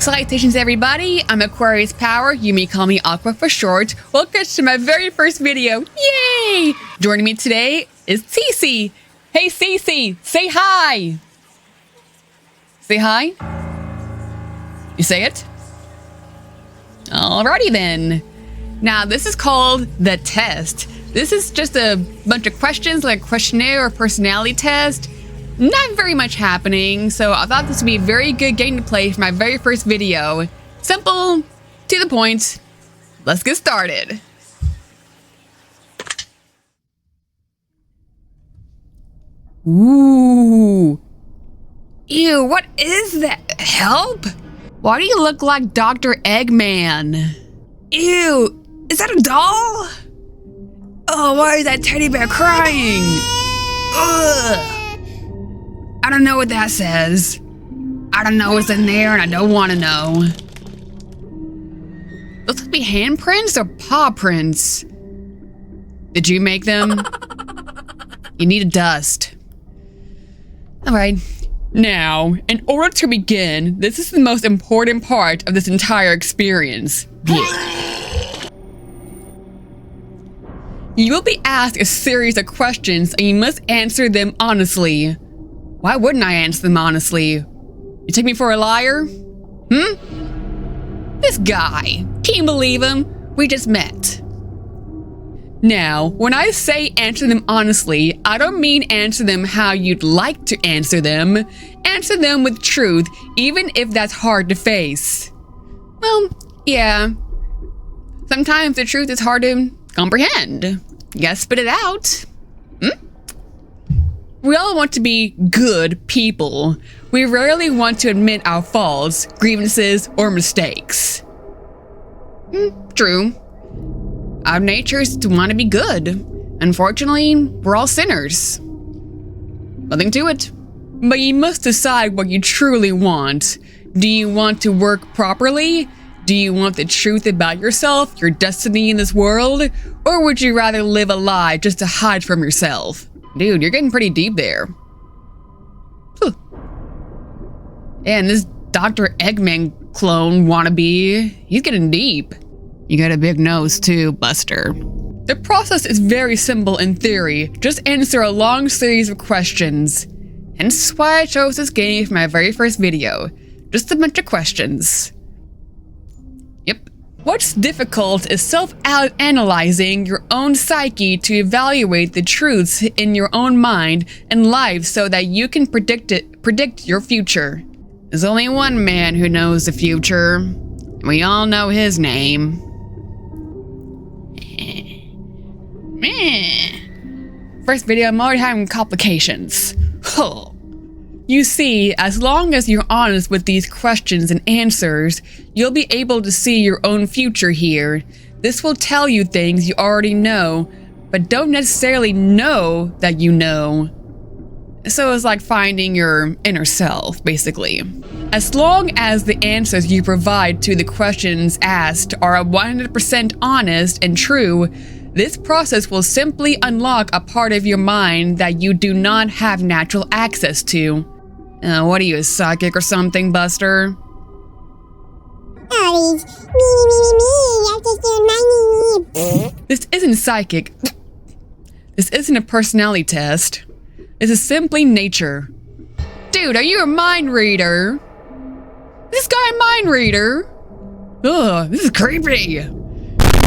Salutations everybody, I'm Aquarius Power, you may call me Aqua for short. Welcome to my very first video, yay! Joining me today is Ceci. Hey Ceci, say hi! Say hi? You say it? Alrighty then. Now this is called the test. This is just a bunch of questions like a questionnaire or personality test. Not very much happening, so I thought this would be a very good game to play for my very first video. Simple, to the point. Let's get started. Ooh. Ew, what is that? Help? Why do you look like Dr. Eggman? Ew, is that a doll? Oh, why is that teddy bear crying? Ugh. I don't know what that says. I don't know what's in there and I don't want to know. Those could be handprints or paw prints. Did you make them? You need a dust. Alright. Now, in order to begin, this is the most important part of this entire experience. You will be asked a series of questions and you must answer them honestly. Why wouldn't I answer them honestly? You take me for a liar? This guy. Can you believe him? We just met. Now, when I say answer them honestly, I don't mean answer them how you'd like to answer them. Answer them with truth, even if that's hard to face. Well, yeah. Sometimes the truth is hard to comprehend. You gotta spit it out. We all want to be good people. We rarely want to admit our faults, grievances, or mistakes. True. Our nature is to want to be good. Unfortunately, we're all sinners. Nothing to it. But you must decide what you truly want. Do you want to work properly? Do you want the truth about yourself, your destiny in this world? Or would you rather live a lie just to hide from yourself? Dude, you're getting pretty deep there. And this Dr. Eggman clone wannabe, he's getting deep. You got a big nose too, Buster. The process is very simple in theory. Just answer a long series of questions. Hence why I chose this game for my very first video. Just a bunch of questions. Yep. What's difficult is self-analyzing your own psyche to evaluate the truths in your own mind and life so that you can predict your future. There's only one man who knows the future, and we all know his name. First video, I'm already having complications. You see, as long as you're honest with these questions and answers, you'll be able to see your own future here. This will tell you things you already know, but don't necessarily know that you know. So it's like finding your inner self, basically. As long as the answers you provide to the questions asked are 100% honest and true, this process will simply unlock a part of your mind that you do not have natural access to. What are you, a psychic or something, Buster? This isn't psychic. This isn't a personality test. This is simply nature. Dude, are you a mind reader? This guy a mind reader? Ugh, this is creepy.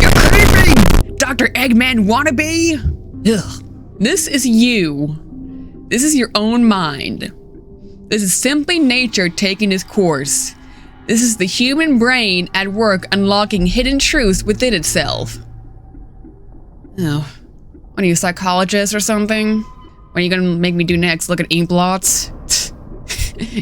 You're creepy! Dr. Eggman wannabe? Ugh. This is you. This is your own mind. This is simply nature taking its course. This is the human brain at work unlocking hidden truths within itself. Oh, what are you, a psychologist or something? What are you gonna make me do next? Look at ink blots?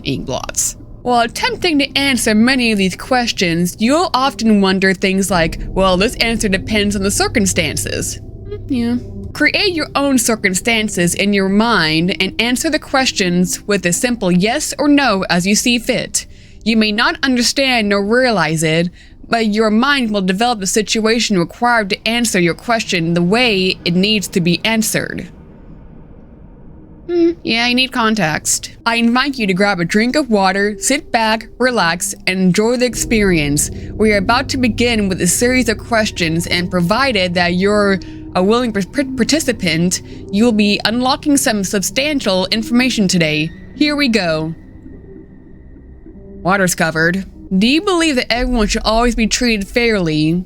Ink blots. While attempting to answer many of these questions, you'll often wonder things like, well, this answer depends on the circumstances. Yeah. Create your own circumstances in your mind and answer the questions with a simple yes or no as you see fit. You may not understand nor realize it, but your mind will develop the situation required to answer your question the way it needs to be answered. Yeah, I need context. I invite you to grab a drink of water, sit back, relax, and enjoy the experience. We are about to begin with a series of questions, and provided that you're a willing participant, you'll be unlocking some substantial information today. Here we go. Water's covered. Do you believe that everyone should always be treated fairly?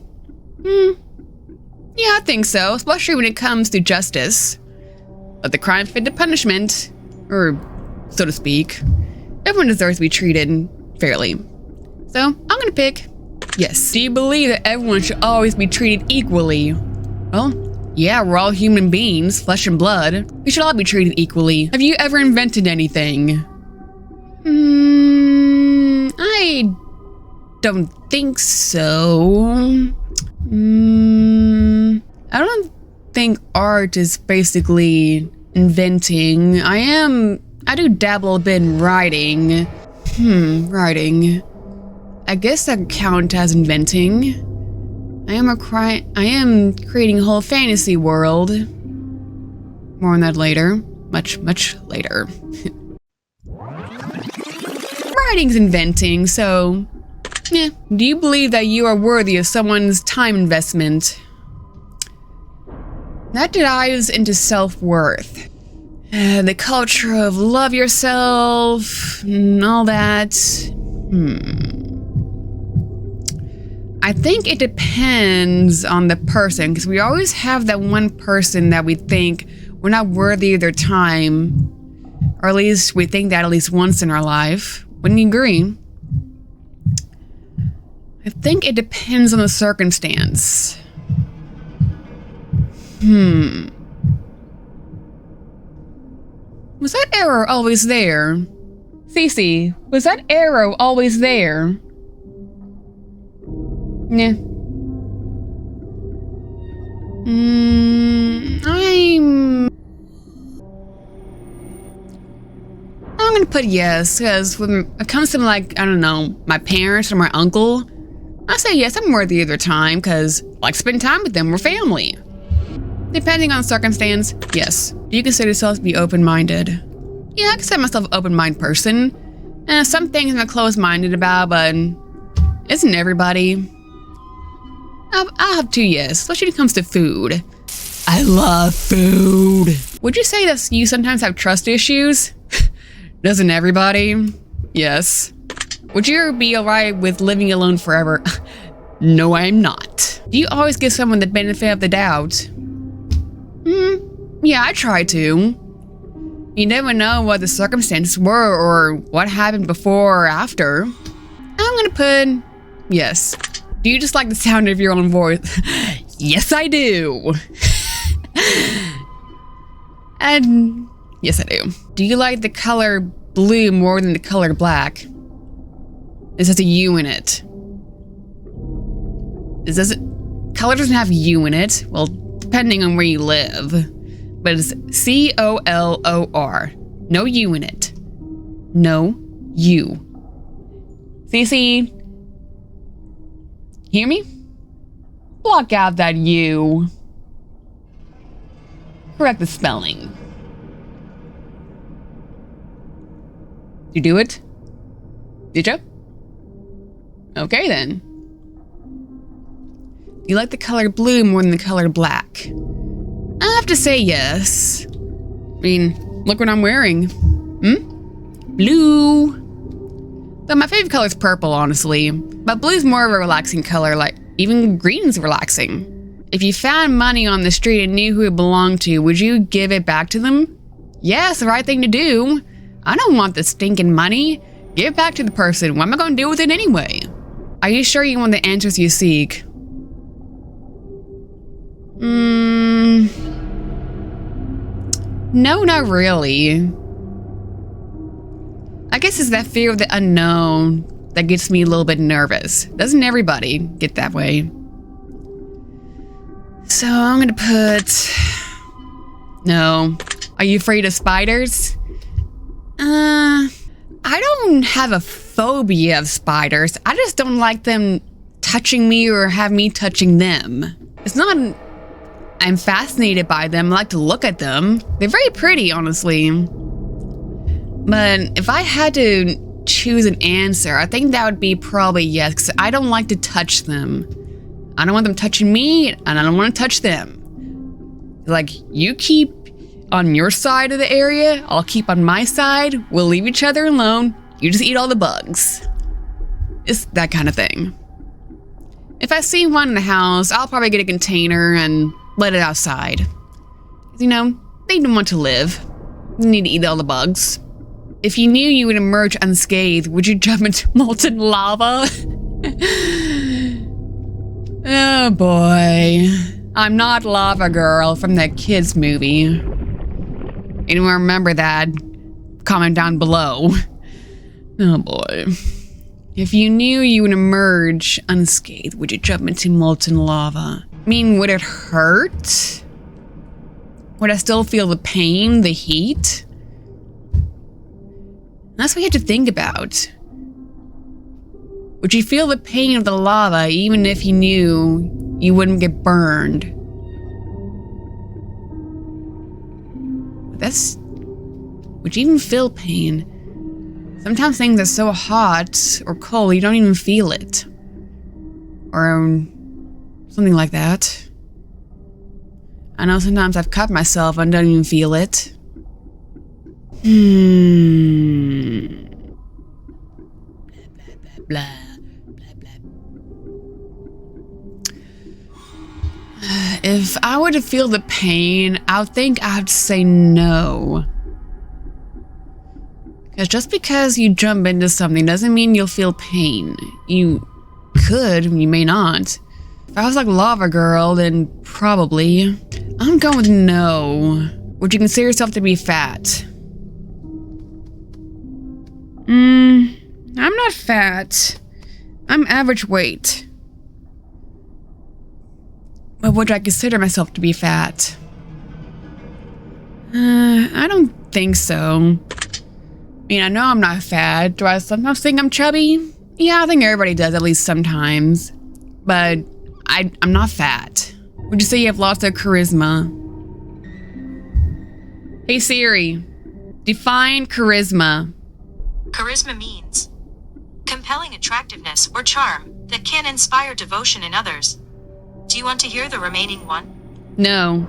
Yeah, I think so, especially when it comes to justice. Let the crime fit the punishment, or so to speak. Everyone deserves to be treated fairly. So, I'm gonna pick yes. Do you believe that everyone should always be treated equally? Well, yeah, we're all human beings, flesh and blood. We should all be treated equally. Have you ever invented anything? I don't think so. I don't think art is basically inventing. I do dabble a bit in writing. Writing. I guess that could count as inventing. I am creating a whole fantasy world. More on that later. Much later. Writing's inventing, so yeah. Do you believe that you are worthy of someone's time investment? That dives into self-worth. The culture of love yourself and all that. I think it depends on the person, because we always have that one person that we think we're not worthy of their time, or at least we think that at least once in our life. Wouldn't you agree? I think it depends on the circumstance. Was that arrow always there? Ceci, was that arrow always there? Nah. I'm gonna put yes, because when it comes to, like, I don't know, my parents or my uncle, I say yes, I'm worthy of their time, because I like spend time with them, we're family. Depending on the circumstance, yes. Do you consider yourself to be open-minded? Yeah, I consider myself an open-minded person. Some things I'm closed-minded about, but isn't everybody? I'll have two yes, especially when it comes to food. I love food. Would you say that you sometimes have trust issues? Doesn't everybody? Yes. Would you be alright with living alone forever? No, I'm not. Do you always give someone the benefit of the doubt? Yeah, I try to. You never know what the circumstances were or what happened before or after. I'm gonna put yes. Do you just like the sound of your own voice? Yes, I do. And yes, I do. Do you like the color blue more than the color black? This has a U in it. Color doesn't have U in it. Well, depending on where you live. But it's C-O-L-O-R. No U in it. No U. Ceci, hear me? Block out that U. Correct the spelling. Did you do it? Did you? Okay then. You like the color blue more than the color black? I have to say yes. I mean, look what I'm wearing. Blue. Though my favorite color is purple, honestly. But blue's more of a relaxing color, like even green's relaxing. If you found money on the street and knew who it belonged to, would you give it back to them? Yeah, it's the right thing to do. I don't want the stinking money. Give it back to the person. What am I going to do with it anyway? Are you sure you want the answers you seek? No, not really. I guess it's that fear of the unknown that gets me a little bit nervous. Doesn't everybody get that way? So I'm gonna put no. Are you afraid of spiders? I don't have a phobia of spiders. I just don't like them touching me or have me touching them. It's not I'm fascinated by them. I like to look at them. They're very pretty, honestly. But if I had to choose an answer, I think that would be probably yes, because I don't like to touch them. I don't want them touching me, and I don't want to touch them. Like, you keep on your side of the area, I'll keep on my side, we'll leave each other alone, you just eat all the bugs. It's that kind of thing. If I see one in the house, I'll probably get a container and let it outside. You know, they don't want to live. They need to eat all the bugs. If you knew you would emerge unscathed, would you jump into molten lava? Oh boy. I'm not Lava Girl from that kids movie. Anyone remember that? Comment down below. Oh boy. If you knew you would emerge unscathed, would you jump into molten lava? I mean, would it hurt? Would I still feel the pain, the heat? That's what you have to think about. Would you feel the pain of the lava even if you knew you wouldn't get burned? Would you even feel pain? Sometimes things are so hot or cold you don't even feel it. Or something like that. I know sometimes I've cut myself and don't even feel it. Blah, blah, blah, blah, blah, blah. If I were to feel the pain, I would think I have to say no. Because just because you jump into something doesn't mean you'll feel pain. You could, you may not. If I was like Lava Girl, then probably. I'm going with no. Would you consider yourself to be fat? I'm not fat. I'm average weight. But would I consider myself to be fat? I don't think so. I mean, I know I'm not fat. Do I sometimes think I'm chubby? Yeah, I think everybody does, at least sometimes. But I'm not fat. Would you say you have lots of charisma? Hey Siri, define charisma. Charisma means compelling attractiveness or charm that can inspire devotion in others. Do you want to hear the remaining one? No.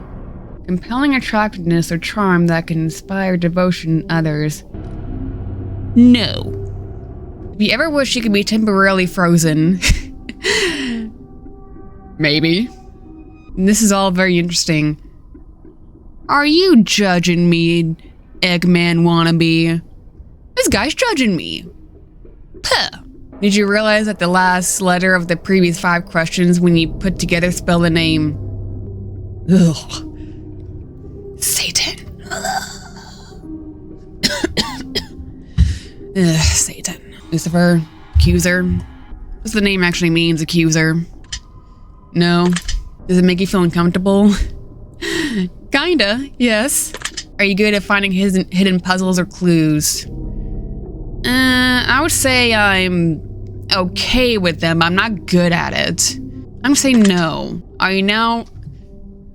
Compelling attractiveness or charm that can inspire devotion in others. No. If you ever wish you could be temporarily frozen. Maybe. This is all very interesting. Are you judging me, Eggman wannabe? This guy's judging me. Puh. Did you realize that the last letter of the previous 5 questions, when you put together, spell the name? Ugh. Satan. Ugh, Satan. Lucifer. Accuser. What's the name actually means, accuser? No. Does it make you feel uncomfortable? Kinda, yes. Are you good at finding hidden puzzles or clues? I would say I'm okay with them. I'm not good at it. I'm gonna say no. Are you now...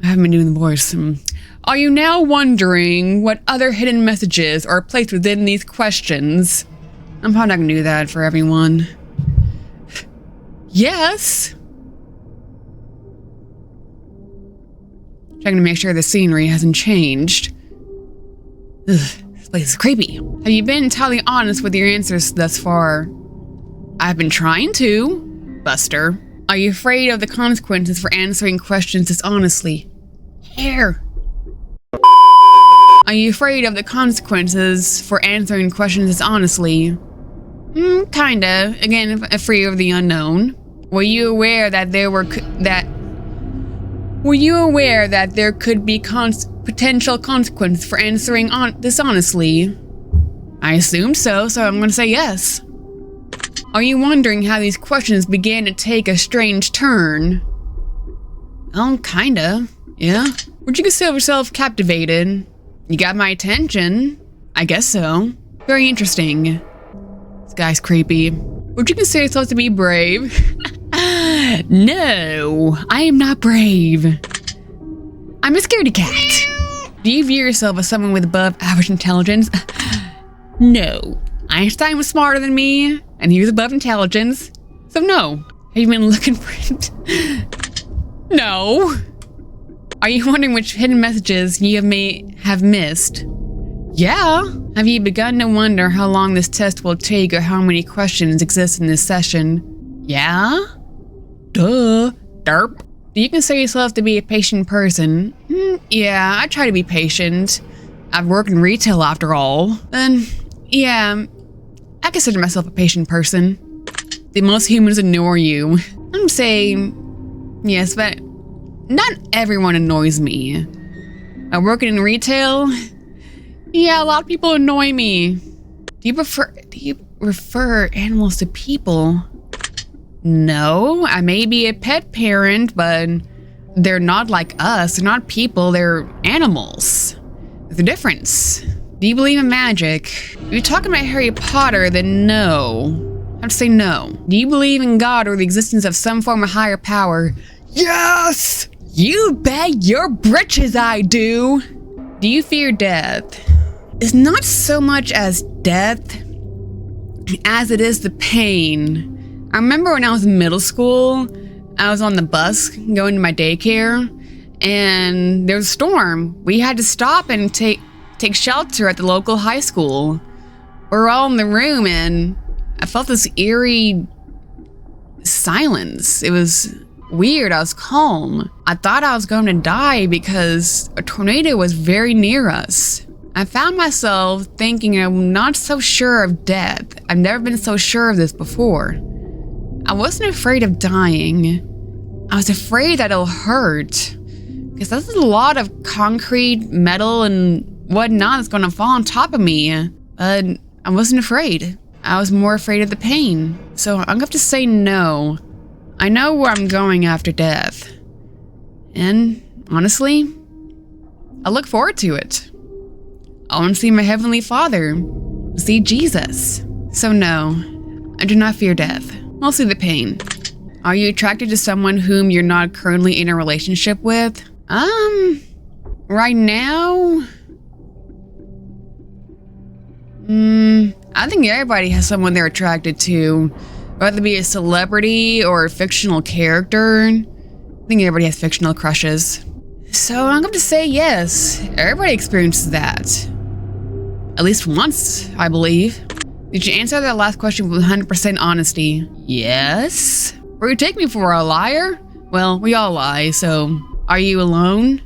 I haven't been doing the voice. Are you now wondering what other hidden messages are placed within these questions? I'm probably not gonna do that for everyone. Yes. Checking to make sure the scenery hasn't changed. Ugh, this place is creepy. Have you been entirely honest with your answers thus far? I've been trying to. Buster. Are you afraid of the consequences for answering questions dishonestly? Hair. Are you afraid of the consequences for answering questions dishonestly? Kinda. Again, afraid of the unknown. Were you aware that there could be potential consequence for answering dishonestly? I assumed so I'm gonna say yes. Are you wondering how these questions began to take a strange turn? Oh, kinda. Yeah. Would you consider yourself captivated? You got my attention. I guess so. Very interesting. This guy's creepy. Would you consider yourself to be brave? No, I am not brave. I'm a scaredy cat. Do you view yourself as someone with above average intelligence? No. Einstein was smarter than me, and he was above intelligence. So no. Have you been looking for it? No. Are you wondering which hidden messages you may have missed? Yeah. Have you begun to wonder how long this test will take or how many questions exist in this session? Yeah. Duh. Derp. Do you consider yourself to be a patient person? Yeah, I try to be patient. I've worked in retail after all. Then, yeah, I consider myself a patient person. The most humans annoy you. I'm saying, yes, but not everyone annoys me. I'm working in retail. Yeah, a lot of people annoy me. Do you refer animals to people? No, I may be a pet parent, but they're not like us. They're not people, they're animals. There's a difference. Do you believe in magic? If you're talking about Harry Potter, then no. I have to say no. Do you believe in God or the existence of some form of higher power? Yes! You bet your britches I do! Do you fear death? It's not so much as death as it is the pain. I remember when I was in middle school, I was on the bus going to my daycare, and there was a storm. We had to stop and take shelter at the local high school. We were all in the room, and I felt this eerie silence. It was weird. I was calm. I thought I was going to die because a tornado was very near us. I found myself thinking I'm not so sure of death. I've never been so sure of this before. I wasn't afraid of dying. I was afraid that it'll hurt. Because there's a lot of concrete, metal, and whatnot that's gonna fall on top of me. But I wasn't afraid. I was more afraid of the pain. So I'm gonna have to say no. I know where I'm going after death. And honestly, I look forward to it. I want to see my Heavenly Father, see Jesus. So no, I do not fear death. Mostly the pain. Are you attracted to someone whom you're not currently in a relationship with? Right now? I think everybody has someone they're attracted to. Whether it be a celebrity or a fictional character. I think everybody has fictional crushes. So I'm going to say yes. Everybody experiences that. At least once, I believe. Did you answer that last question with 100% honesty? Yes. Or you take me for a liar? Well, we all lie, so are you alone?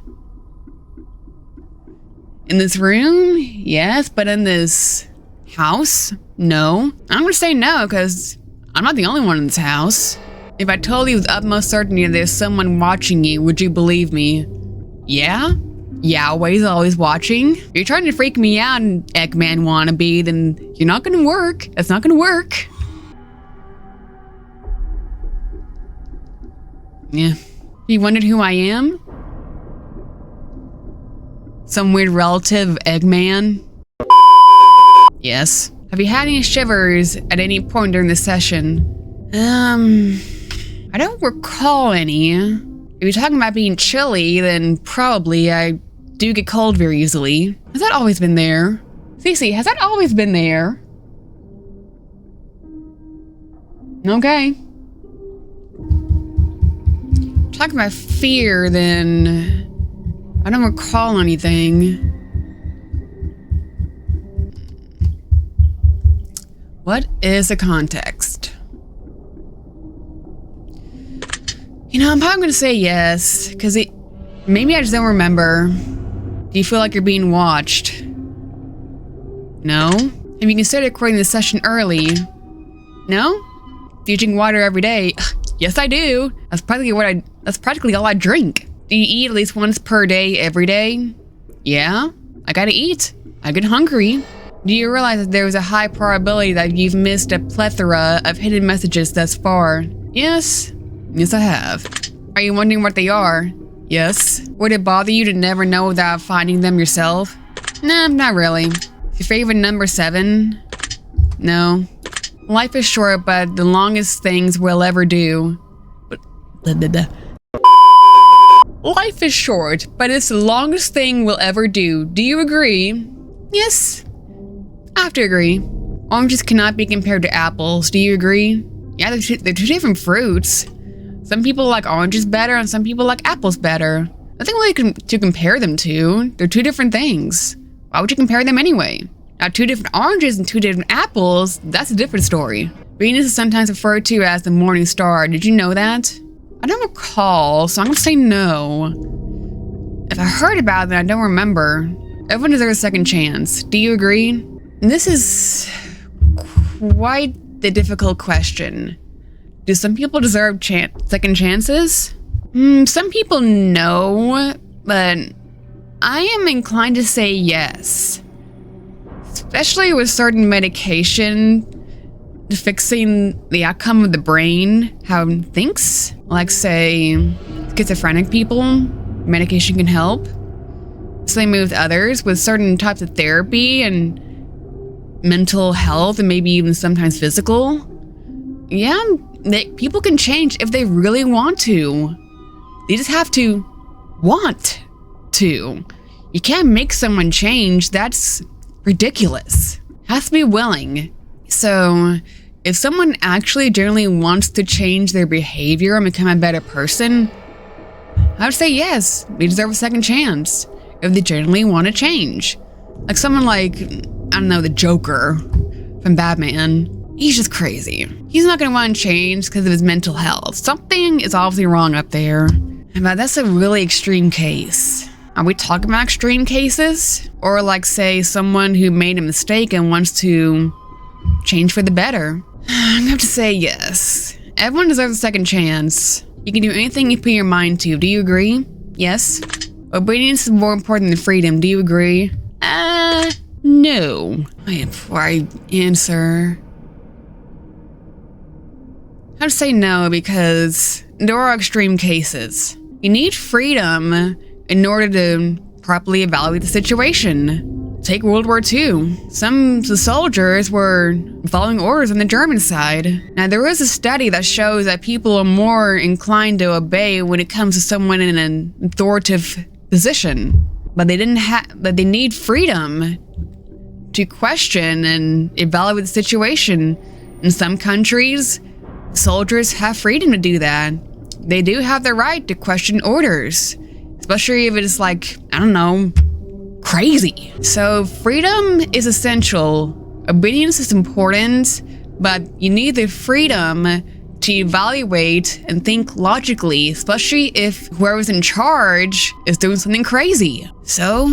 In this room? Yes, but in this house? No. I'm gonna say no, because I'm not the only one in this house. If I told you with utmost certainty there's someone watching you, would you believe me? Yeah? Yahweh's always watching. If you're trying to freak me out, Eggman wannabe, then you're not gonna work. That's not gonna work. Yeah. You wondered who I am? Some weird relative of Eggman? Yes. Have you had any shivers at any point during the session? I don't recall any. If you're talking about being chilly, then probably I do get cold very easily. Has that always been there? Ceci, has that always been there? Okay. Talking about fear, then I don't recall anything. What is the context? You know, I'm probably gonna say yes, because maybe I just don't remember. Do you feel like you're being watched? No? Have you considered quitting the session early? No? Do you drink water every day? Yes, I do. That's practically all I drink. Do you eat at least once per day every day? Yeah, I gotta eat. I get hungry. Do you realize that there is a high probability that you've missed a plethora of hidden messages thus far? Yes. Yes, I have. Are you wondering what they are? Yes. Would it bother you to never know without finding them yourself? Nah, not really. Your favorite number 7? No. Life is short, but the longest things we'll ever do. Life is short, but it's the longest thing we'll ever do. Do you agree? Yes, I have to agree. Oranges cannot be compared to apples. Do you agree? Yeah, they're two different fruits. Some people like oranges better and some people like apples better. Nothing really to compare them to. They're two different things. Why would you compare them anyway? Now, two different oranges and two different apples, that's a different story. Venus is sometimes referred to as the morning star. Did you know that? I don't recall, so I'm gonna say no. If I heard about it, then I don't remember. Everyone deserves a second chance. Do you agree? And this is quite the difficult question. Do some people deserve second chances? Some people no, but I am inclined to say yes. Especially with certain medication fixing the outcome of the brain, how it thinks. Like, say, schizophrenic people, medication can help. Same with others, with certain types of therapy and mental health and maybe even sometimes physical. Yeah, people can change if they really want to. They just have to want to. You can't make someone change. That's ridiculous. Has to be willing. So if someone actually generally wants to change their behavior and become a better person, I would say yes, they deserve a second chance if they genuinely want to change. Like someone like, I don't know, the Joker from Batman. He's just crazy. He's not going to want to change because of his mental health. Something is obviously wrong up there. But that's a really extreme case. Are we talking about extreme cases? Or like, say, someone who made a mistake and wants to change for the better? I'm gonna have to say yes. Everyone deserves a second chance. You can do anything you put your mind to. Do you agree? Yes. Obedience is more important than freedom. Do you agree? No. Before I answer, I would say no because there are extreme cases. You need freedom in order to properly evaluate the situation. Take World War II. Some soldiers were following orders on the German side. Now, there is a study that shows that people are more inclined to obey when it comes to someone in an authoritative position. But they need freedom to question and evaluate the situation. In some countries, soldiers have freedom to do that. They do have the right to question orders, especially if it's like, I don't know, crazy. So freedom is essential. Obedience is important, but you need the freedom to evaluate and think logically, especially if whoever's in charge is doing something crazy. So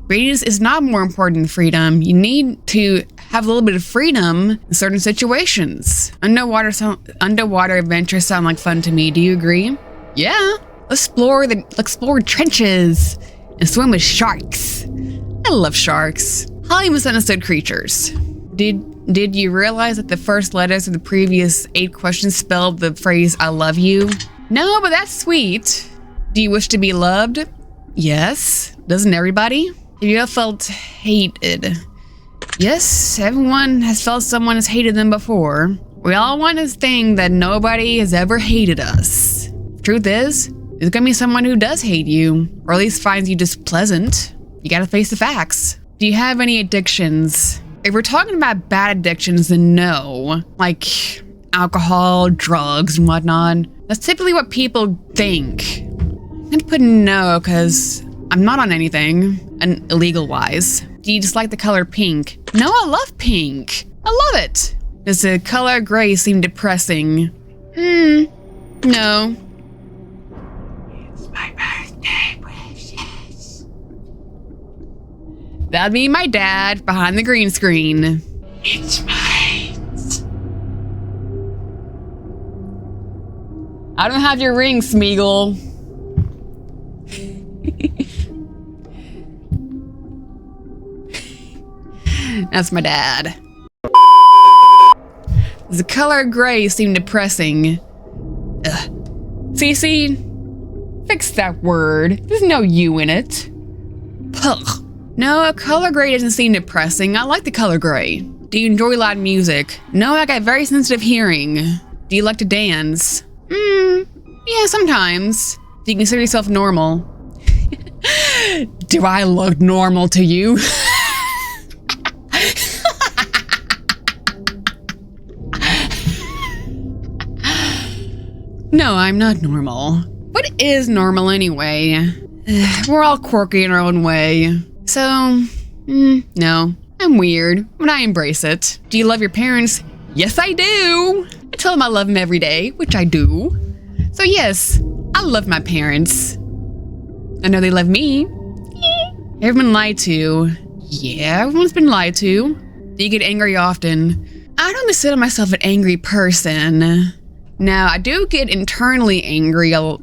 obedience is not more important than freedom. You need to have a little bit of freedom in certain situations. Underwater adventures sound like fun to me. Do you agree? Yeah. Let's explore trenches and swim with sharks. I love sharks. Highly misunderstood creatures. Did you realize that the first letters of the previous 8 questions spelled the phrase "I love you"? No, but that's sweet. Do you wish to be loved? Yes. Doesn't everybody? Have you ever felt hated? Yes, everyone has felt someone has hated them before. We all want this thing that nobody has ever hated us. Truth is, there's gonna be someone who does hate you, or at least finds you just pleasant. You gotta face the facts. Do you have any addictions? If we're talking about bad addictions, then no. Like alcohol, drugs, and whatnot. That's typically what people think. I'm gonna put no, because I'm not on anything, and illegal-wise. Do you just like the color pink? No, I love pink. I love it. Does the color gray seem depressing? No. It's my birthday, precious. That'd be my dad behind the green screen. It's mine. I don't have your ring, Smeagol. That's my dad. Does the color gray seem depressing? Ceci, fix that word. There's no you in it. Ugh. No, color gray doesn't seem depressing. I like the color gray. Do you enjoy loud music? No, I got very sensitive hearing. Do you like to dance? Yeah, sometimes. Do you consider yourself normal? Do I look normal to you? No, I'm not normal. What is normal anyway? We're all quirky in our own way. So, no, I'm weird, but I embrace it. Do you love your parents? Yes, I do. I tell them I love them every day, which I do. So yes, I love my parents. I know they love me. Ever been lied to? Yeah, everyone's been lied to. Do you get angry often? I don't consider myself an angry person. Now, I do get internally angry a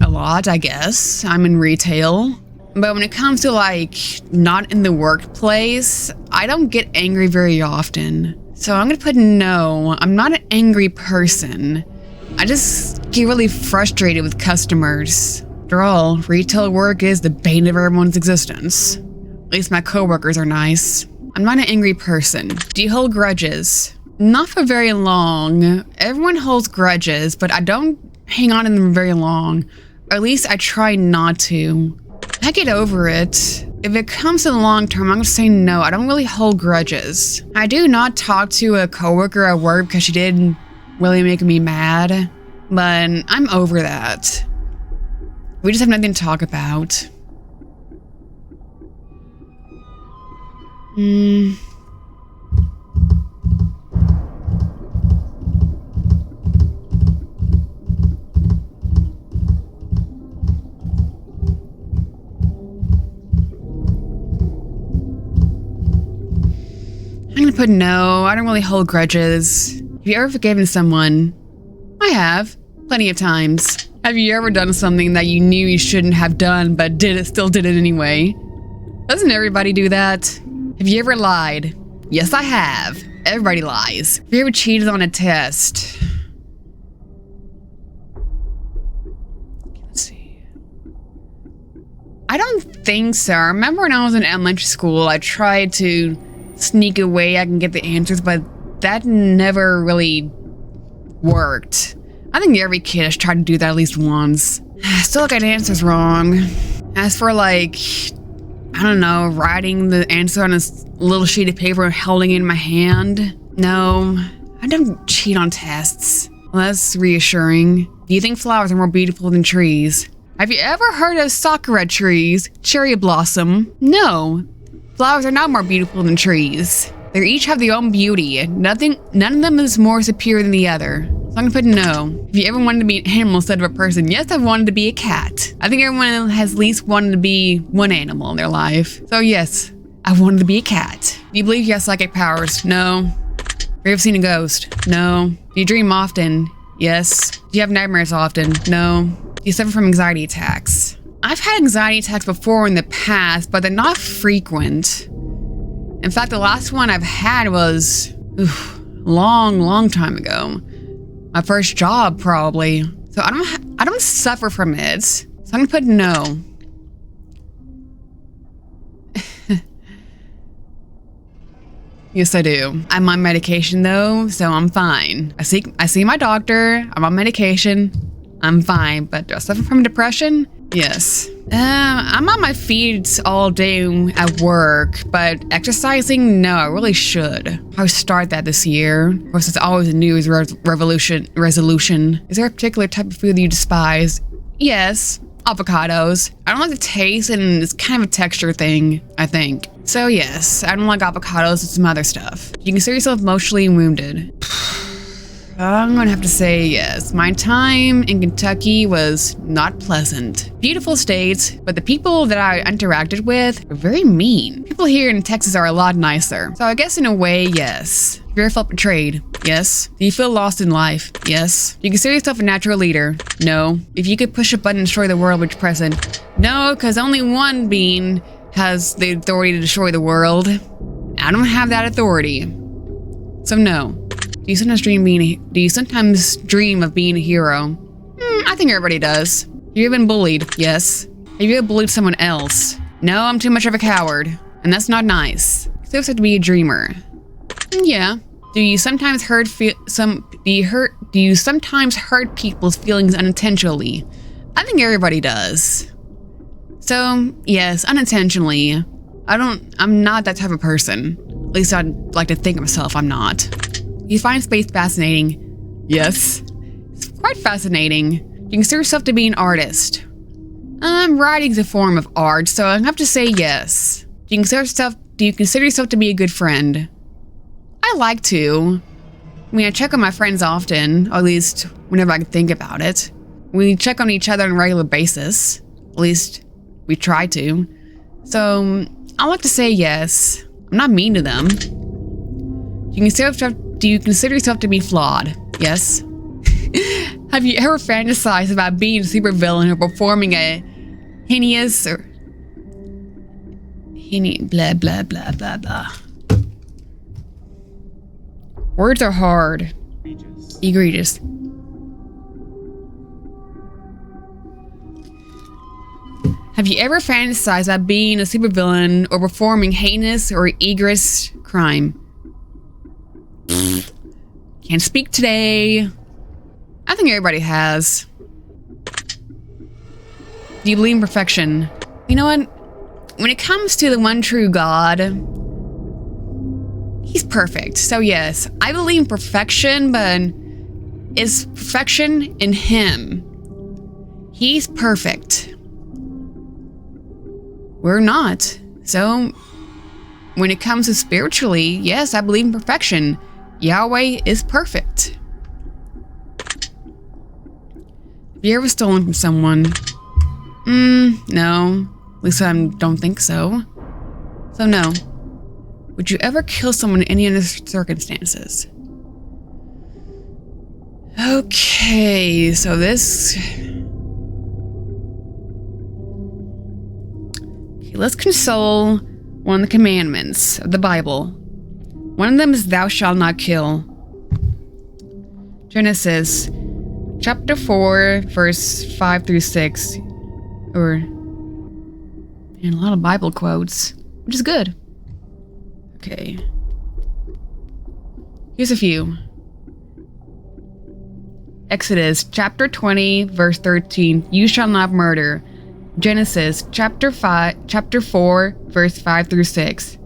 lot, I guess. I'm in retail. But when it comes to, like, not in the workplace, I don't get angry very often. So I'm gonna put no. I'm not an angry person. I just get really frustrated with customers. After all, retail work is the bane of everyone's existence. At least my coworkers are nice. I'm not an angry person. Do you hold grudges? Not for very long. Everyone holds grudges, but I don't hang on to them very long. Or at least I try not to. I get over it. If it comes to the long term, I'm gonna say no. I don't really hold grudges. I do not talk to a coworker at work because she did really make me mad, but I'm over that. We just have nothing to talk about. I'm gonna put no. I don't really hold grudges. Have you ever forgiven someone? I have. Plenty of times. Have you ever done something that you knew you shouldn't have done, but still did it anyway? Doesn't everybody do that? Have you ever lied? Yes, I have. Everybody lies. Have you ever cheated on a test? Let's see. I don't think so. I remember when I was in elementary school, I tried to sneak away I can get the answers, but that never really worked. I think every kid has tried to do that at least once. Still got answers wrong. As for, like, I don't know, writing the answer on a little sheet of paper and holding it in my hand. No, I don't cheat on tests. Well, that's reassuring. Do you think flowers are more beautiful than trees? Have you ever heard of sakura trees? Cherry blossom? No. Flowers are not more beautiful than trees. They each have their own beauty. None of them is more superior than the other. So I'm gonna put no. Have you ever wanted to be an animal instead of a person? Yes, I've wanted to be a cat. I think everyone has at least wanted to be one animal in their life. So yes, I wanted to be a cat. Do you believe you have psychic powers? No. Have you ever seen a ghost? No. Do you dream often? Yes. Do you have nightmares often? No. Do you suffer from anxiety attacks? I've had anxiety attacks before in the past, but they're not frequent. In fact, the last one I've had was long time ago. My first job, probably. So I don't suffer from it. So I'm gonna put no. Yes, I do. I'm on medication though, so I'm fine. I see my doctor. I'm on medication. I'm fine, but do I suffer from depression? Yes. I'm on my feet all day at work, but exercising, no, I really should. I'll start that this year. Of course, it's always a New Year's resolution. Is there a particular type of food that you despise? Yes, avocados. I don't like the taste, and it's kind of a texture thing, I think. So yes, I don't like avocados and some other stuff. You consider yourself emotionally wounded. I'm gonna have to say yes. My time in Kentucky was not pleasant. Beautiful state, but the people that I interacted with were very mean. People here in Texas are a lot nicer. So I guess in a way, yes. Have you ever felt betrayed? Yes. Do you feel lost in life? Yes. Do you consider yourself a natural leader? No. If you could push a button and destroy the world, would you press it? No, because only one being has the authority to destroy the world. I don't have that authority. So no. Do you sometimes dream of being a hero? I think everybody does. Have you ever been bullied? Yes. Have you ever bullied someone else? No, I'm too much of a coward. And that's not nice. You still have to be a dreamer. Yeah. Do you sometimes hurt people's feelings unintentionally? I think everybody does. So, yes, unintentionally, I'm not that type of person. At least I'd like to think of myself I'm not. You find space fascinating? Yes. It's quite fascinating. You consider yourself to be an artist. Writing's a form of art, so I have to say yes. Do you consider yourself to be a good friend? I like to. I mean, I check on my friends often, or at least whenever I can think about it. We check on each other on a regular basis. At least we try to. So, I like to say yes. I'm not mean to them. Do you consider yourself to be flawed? Yes. Have you ever fantasized about being a supervillain or performing a heinous or blah blah blah blah blah? Words are hard. Egregious. Have you ever fantasized about being a supervillain or performing heinous or egregious crime? Can't speak today. I think everybody has. Do you believe in perfection? You know what? When it comes to the one true God, he's perfect. So yes, I believe in perfection, but is perfection in him? He's perfect. We're not. So when it comes to spiritually, yes, I believe in perfection. Yahweh is perfect. Have you ever stolen from someone? No. At least I don't think so. So no. Would you ever kill someone in any other circumstances? Okay, so this... Okay, let's console one of the commandments of the Bible. One of them is thou shalt not kill. Genesis chapter 4, verse 5 through 6. And a lot of Bible quotes, which is good. Okay. Here's a few. Exodus chapter 20, verse 13. You shall not murder. Genesis chapter 4, verse 5 through 6.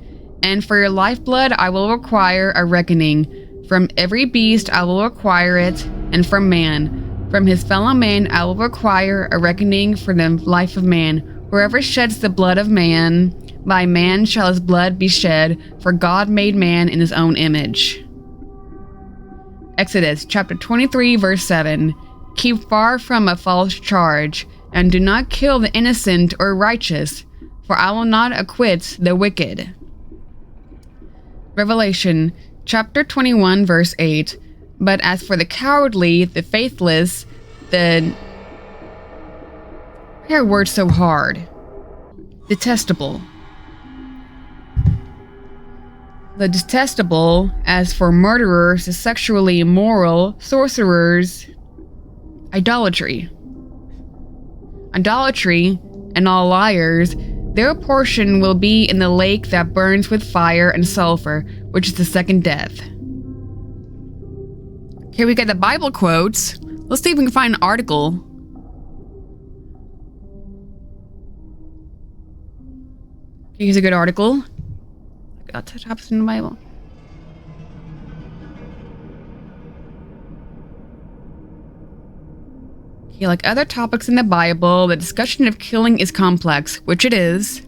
And for your lifeblood I will require a reckoning. From every beast I will require it, and from man. From his fellow man I will require a reckoning for the life of man. Whoever sheds the blood of man, by man shall his blood be shed, for God made man in his own image. Exodus chapter 23, verse 7. Keep far from a false charge, and do not kill the innocent or righteous, for I will not acquit the wicked. Revelation chapter 21, verse 8. But as for the cowardly, the faithless, why are words so hard? Detestable. The detestable, as for murderers, the sexually immoral, sorcerers, idolatry. Idolatry and all liars, their portion will be in the lake that burns with fire and sulfur, which is the second death. Okay, we got the Bible quotes. Let's see if we can find an article. Okay, here's a good article. I got the topics in the Bible. Okay, like other topics in the Bible, the discussion of killing is complex, which it is,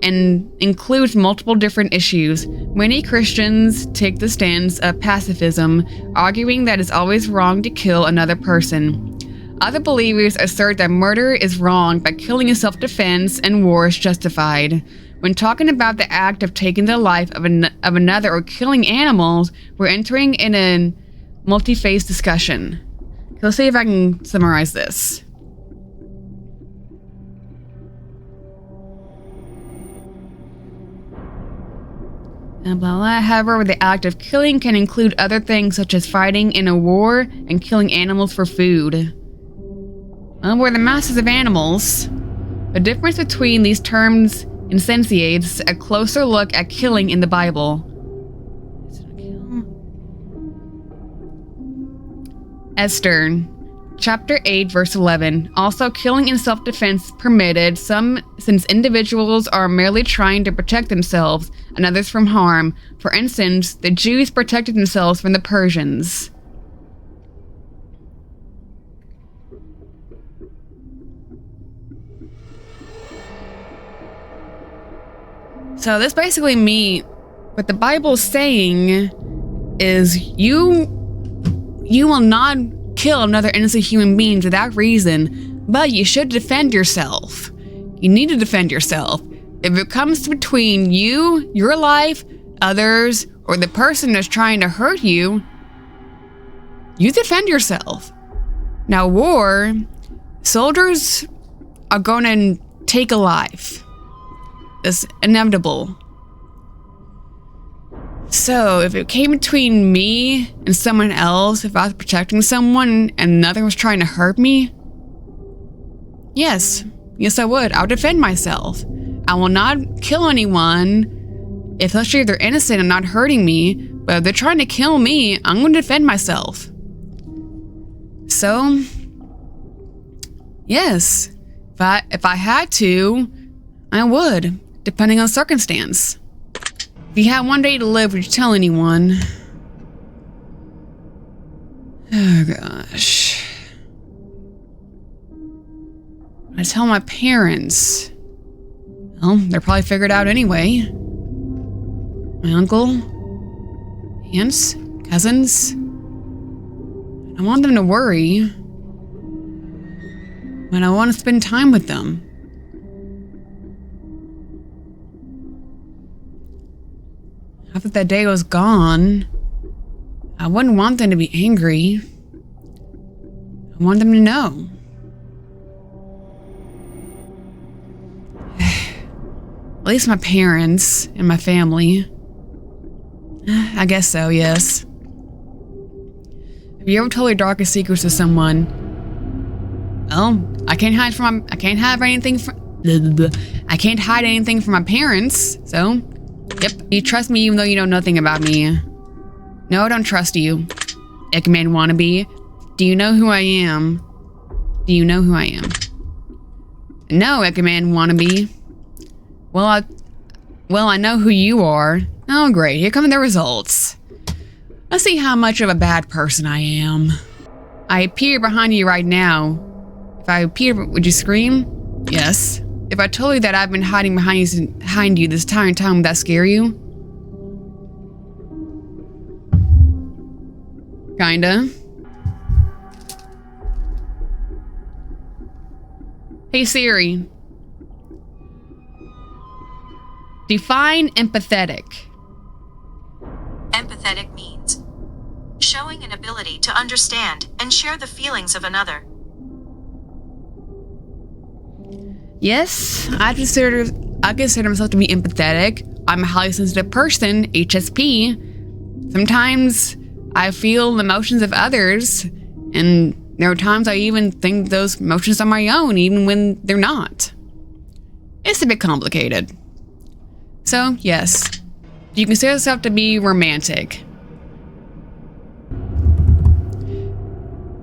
and includes multiple different issues. Many Christians take the stance of pacifism, arguing that it's always wrong to kill another person. Other believers assert that murder is wrong, but killing in self-defense and war is justified. When talking about the act of taking the life of another or killing animals, we're entering in a multi-phase discussion. Let's see if I can summarize this. Blah, blah. However, the act of killing can include other things such as fighting in a war and killing animals for food. We're the masters of animals. The difference between these terms instantiates a closer look at killing in the Bible. Esther, Chapter 8, verse 11. Also, killing in self-defense permitted, since individuals are merely trying to protect themselves and others from harm. For instance, the Jews protected themselves from the Persians. So this basically means what the Bible's saying is you will not kill another innocent human being without reason, but you should defend yourself. You need to defend yourself. If it comes between you, your life, others, or the person that's trying to hurt you, you defend yourself. Now, war, soldiers are going to take a life. It's inevitable. So, if it came between me and someone else, if I was protecting someone and another was trying to hurt me, yes I would. I would defend myself. I will not kill anyone, especially if they're innocent and not hurting me, but if they're trying to kill me, I'm going to defend myself. So, yes, if I had to, I would, depending on circumstance. If you had one day to live, would you tell anyone? Oh gosh. I tell my parents. Well, they're probably figured out anyway. My uncle, aunts, cousins. I want them to worry. But I want to spend time with them. After that day was gone, I wouldn't want them to be angry. I want them to know. At least my parents and my family. I guess so, yes. Have you ever told your darkest secrets to someone? Well, I can't hide anything from my parents, so yep. You trust me even though you know nothing about me. No, I don't trust you. Eggman wannabe. Do you know who I am? Do you know who I am? No, Eggman wannabe. Well, I know who you are. Oh, great. Here come the results. Let's see how much of a bad person I am. I appear behind you right now. If I appear, would you scream? Yes. If I told you that I've been hiding behind you this entire time, would that scare you? Kinda. Hey Siri. Define empathetic. Empathetic means showing an ability to understand and share the feelings of another. Yes, I consider myself to be empathetic. I'm a highly sensitive person, HSP. Sometimes I feel the emotions of others, and there are times I even think those emotions are my own, even when they're not. It's a bit complicated. So, yes, you consider yourself to be romantic.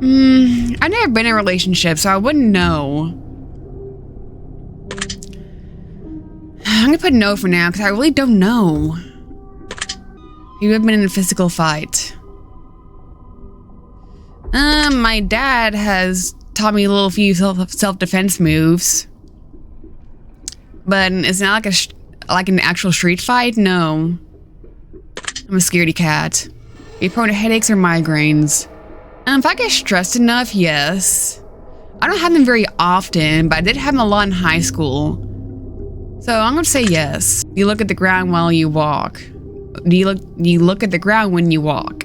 I've never been in a relationship, so I wouldn't know. I'm gonna put no for now, because I really don't know. You have been in a physical fight. My dad has taught me a little few self-defense moves. But it's not like an actual street fight, no. I'm a scaredy cat. Are you prone to headaches or migraines? If I get stressed enough, yes. I don't have them very often, but I did have them a lot in high school. So I'm gonna say yes. You look at the ground while you walk. Do you look at the ground when you walk?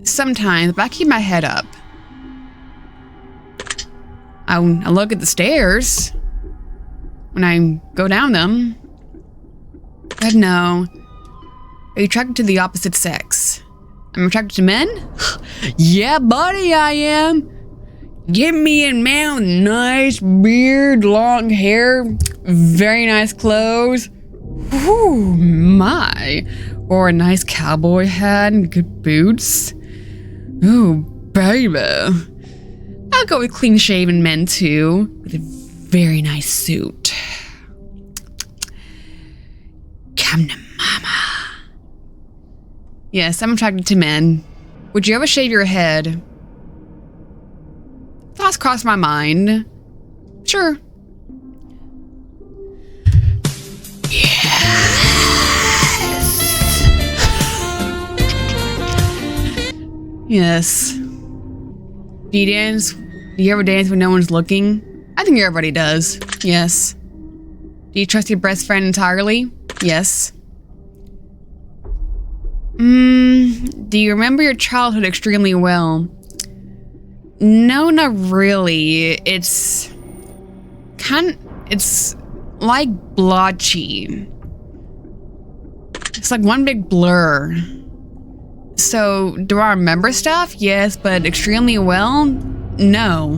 Sometimes, but I keep my head up. I look at the stairs when I go down them. But no. Are you attracted to the opposite sex? I'm attracted to men? Yeah, buddy, I am. Give me a man with nice beard, long hair, very nice clothes. Whew, my. Or a nice cowboy hat and good boots. Ooh, baby. I'll go with clean-shaven men, too. With a very nice suit. Come to mama. Yes, I'm attracted to men. Would you ever shave your head? Thoughts crossed my mind. Sure. Yes. Do you dance? Do you ever dance when no one's looking? I think everybody does. Yes. Do you trust your best friend entirely? Yes. Do you remember your childhood extremely well? No, not really. It's like blotchy. It's like one big blur. So, do I remember stuff? Yes, but extremely well? No.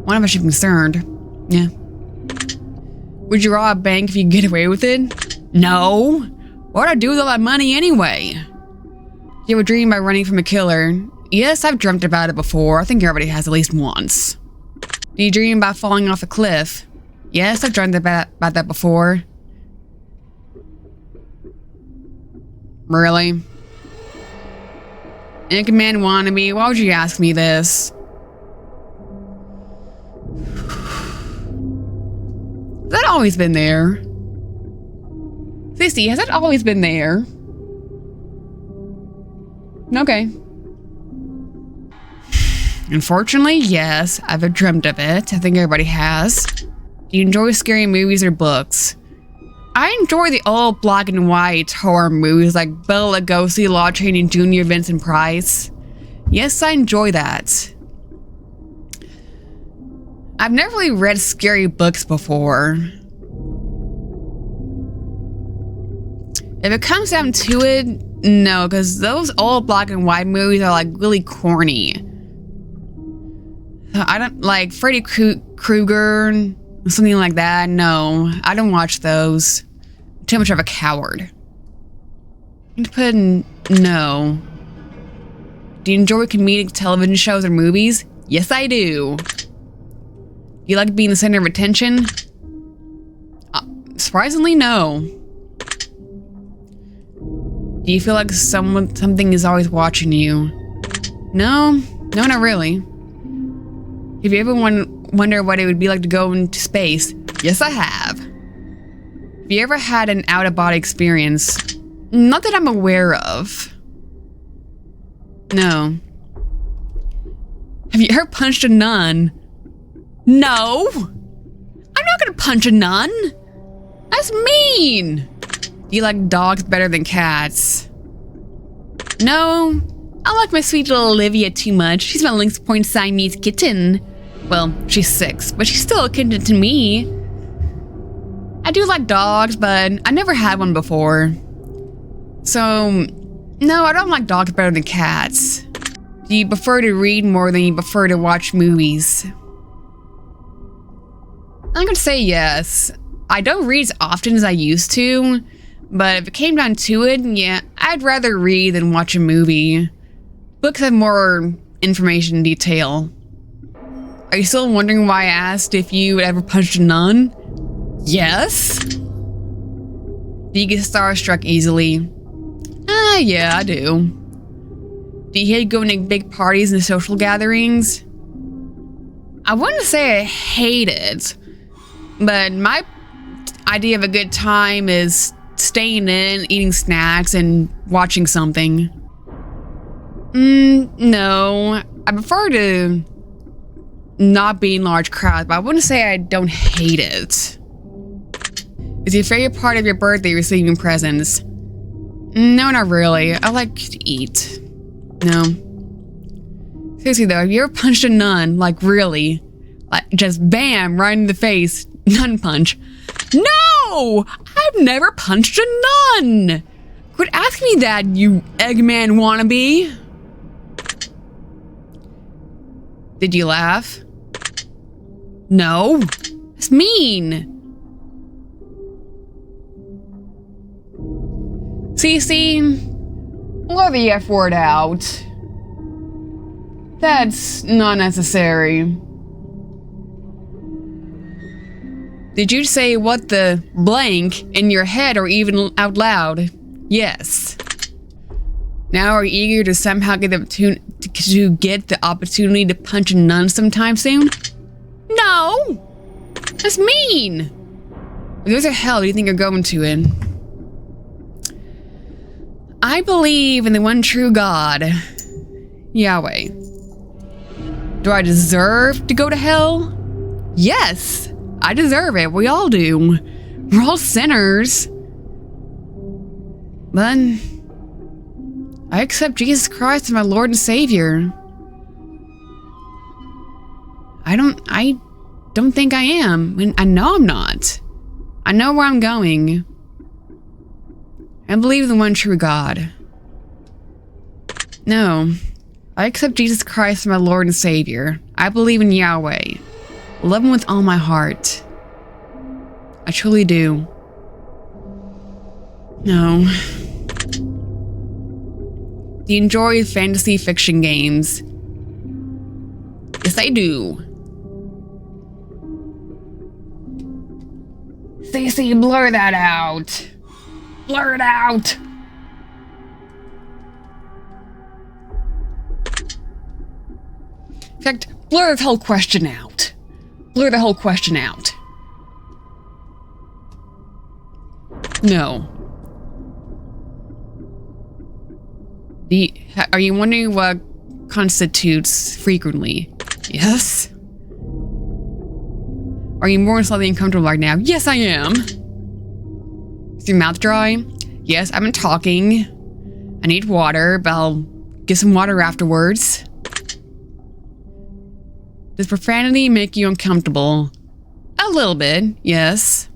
One of us should be concerned. Yeah. Would you rob a bank if you could get away with it? No. What would I do with all that money anyway? Do you ever dream about running from a killer? Yes, I've dreamt about it before. I think everybody has at least once. Do you dream about falling off a cliff? Yes, I've dreamt about that before. Really? Eggman wannabe, why would you ask me this? Has that always been there? Ceci, has that always been there? Okay. Unfortunately, yes, I've dreamt of it. I think everybody has. Do you enjoy scary movies or books? I enjoy the old black and white horror movies like Bela Lugosi, Law Training Jr., Vincent Price. Yes, I enjoy that. I've never really read scary books before. If it comes down to it, no, because those old black and white movies are like really corny. I don't like Freddy Krueger, something like that. No, I don't watch those. I'm too much of a coward. I'm gonna put no. Do you enjoy comedic television shows or movies? Yes, I do. Do you like being the center of attention? Surprisingly, no. Do you feel like something is always watching you? No, not really. Have you ever wonder what it would be like to go into space? Yes, I have. Have you ever had an out-of-body experience? Not that I'm aware of. No. Have you ever punched a nun? No! I'm not gonna punch a nun! That's mean! Do you like dogs better than cats? No. I like my sweet little Olivia too much. She's my Lynx Point Siamese kitten. Well, she's 6, but she's still a kitten to me. I do like dogs, but I never had one before. So, no, I don't like dogs better than cats. Do you prefer to read more than you prefer to watch movies? I'm gonna say yes. I don't read as often as I used to, but if it came down to it, yeah, I'd rather read than watch a movie. Books have more information and detail. Are you still wondering why I asked if you ever punched a nun? Yes. Do you get starstruck easily? Yeah, I do. Do you hate going to big parties and social gatherings? I wouldn't say I hate it, but my idea of a good time is staying in, eating snacks, and watching something. No. I prefer to not be in large crowds, but I wouldn't say I don't hate it. Is your favorite part of your birthday receiving presents? No, not really. I like to eat. No. Seriously though, have you ever punched a nun? Like really? Like just bam, right in the face. Nun punch. No! I've never punched a nun! Quit asking me that, you Eggman wannabe. Did you laugh? No. That's mean. Ceci, let the F word out. That's not necessary. Did you say what the blank in your head or even out loud? Yes. Now are you eager to somehow get the opportunity to punch a nun sometime soon? No! That's mean! If there's a hell do you think you're going to in? I believe in the one true God, Yahweh. Do I deserve to go to hell? Yes, I deserve it. We all do. We're all sinners. But I accept Jesus Christ as my Lord and Savior. I don't think I am. I mean, I know I'm not. I know where I'm going. I believe in the one true God. No. I accept Jesus Christ as my Lord and Savior. I believe in Yahweh. Love him with all my heart. I truly do. No. Do you enjoy fantasy fiction games? Yes, I do. Ceci, blur that out. Blur it out. In fact, blur the whole question out. Blur the whole question out. No. Are you wondering what constitutes frequently? Yes. Are you more slightly uncomfortable right now? Yes, I am. Is your mouth dry? Yes, I've been talking. I need water, but I'll get some water afterwards. Does profanity make you uncomfortable? A little bit, yes.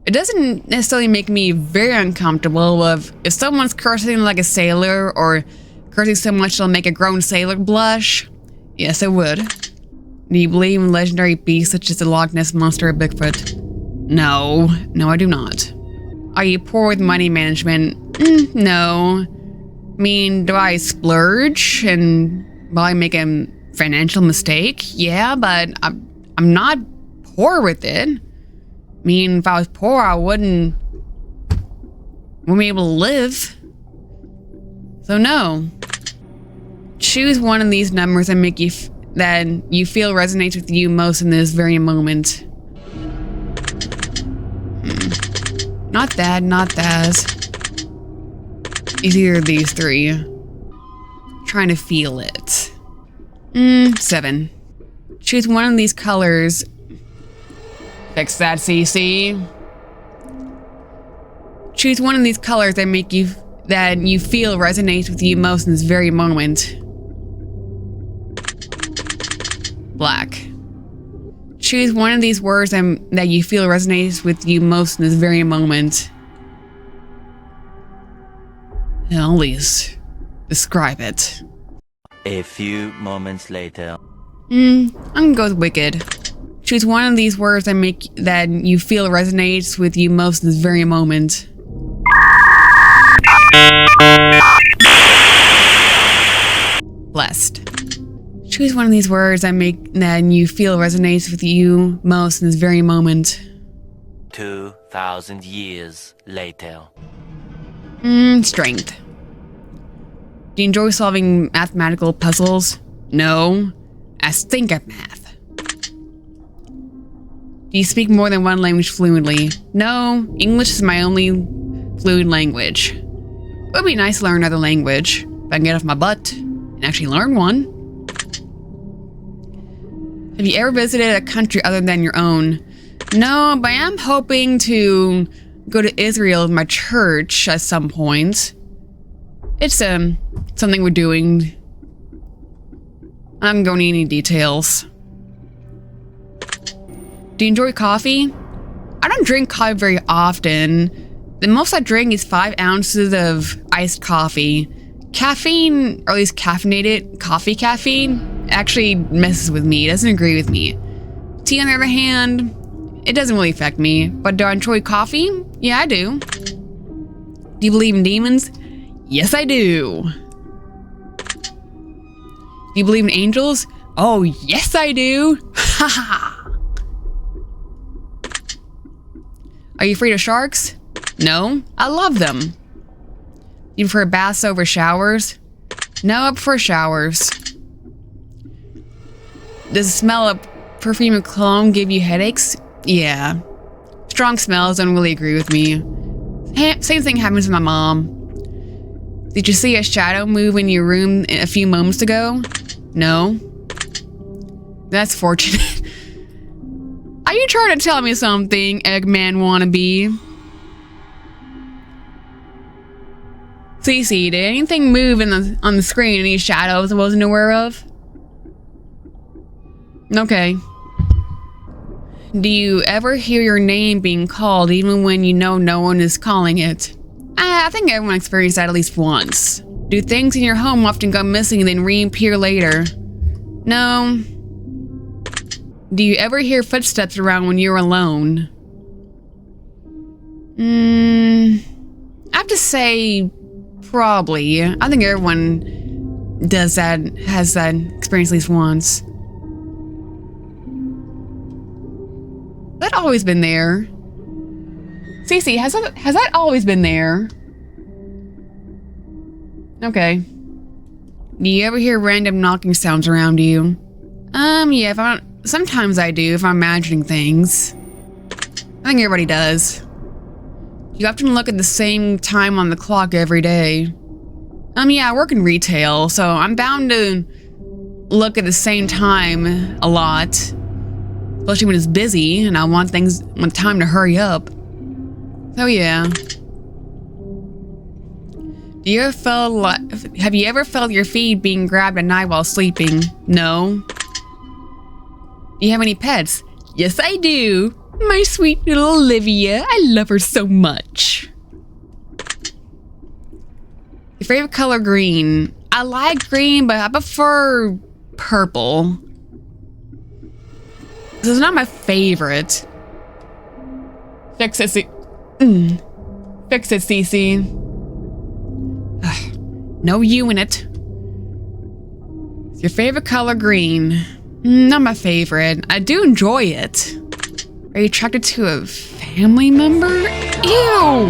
It doesn't necessarily make me very uncomfortable if someone's cursing like a sailor or cursing so much it'll make a grown sailor blush. Yes, it would. Do you believe in legendary beasts such as the Loch Ness Monster or Bigfoot? No. No, I do not. Are you poor with money management? No. I mean, do I splurge and will I make a financial mistake? Yeah, but I'm not poor with it. I mean, if I was poor, I wouldn't be able to live. So no. Choose one of these numbers and make that you feel resonates with you most in this very moment. Not that, not that. It's either of these three. Trying to feel it. 7. Choose one of these colors. Fix that, Ceci. Choose one of these colors that you feel resonates with you most in this very moment. Black. Choose one of these words that you feel resonates with you most in this very moment. And all these. Describe it. A few moments later. I'm gonna go with wicked. Choose one of these words that you feel resonates with you most in this very moment. Blessed. Choose one of these words that you feel resonates with you most in this very moment. 2,000 years later. Strength. Do you enjoy solving mathematical puzzles? No. I stink at math. Do you speak more than one language fluently? No. English is my only fluent language. It would be nice to learn another language if I can get off my butt and actually learn one. Have you ever visited a country other than your own? No, but I am hoping to go to Israel with my church at some point. It's something we're doing. I'm going to need any details. Do you enjoy coffee? I don't drink coffee very often. The most I drink is 5 ounces of iced coffee. Caffeine, or at least caffeinated coffee caffeine, actually messes with me. It doesn't agree with me. Tea, on the other hand, it doesn't really affect me. But do I enjoy coffee? Yeah, I do. Do you believe in demons? Yes, I do. Do you believe in angels? Oh, yes, I do. Haha. Are you afraid of sharks? No, I love them. Do you prefer baths over showers? No, I prefer showers. Does the smell of perfume and cologne give you headaches? Yeah. Strong smells don't really agree with me. Same thing happens with my mom. Did you see a shadow move in your room a few moments ago? No. That's fortunate. Are you trying to tell me something, Eggman wannabe? Cece, did anything move on the screen? Any shadows I wasn't aware of? Okay. Do you ever hear your name being called even when you know no one is calling it? I think everyone experienced that at least once. Do things in your home often go missing and then reappear later? No. Do you ever hear footsteps around when you're alone? I have to say, probably. I think everyone does that, has that experience at least once. That always been there. Cece, has that always been there? Okay. Do you ever hear random knocking sounds around you? Yeah, sometimes I do if I'm imagining things. I think everybody does. You often look at the same time on the clock every day. Yeah, I work in retail, so I'm bound to look at the same time a lot. Especially when it's busy and I want time to hurry up. So yeah. Have you ever felt your feet being grabbed at night while sleeping? No. Do you have any pets? Yes, I do. My sweet little Olivia. I love her so much. Your favorite color? Green. I like green, but I prefer purple. This is not my favorite. Fix it, Fix it, Cece. No you in it. Is your favorite color green? Not my favorite. I do enjoy it. Are you attracted to a family member? Ew!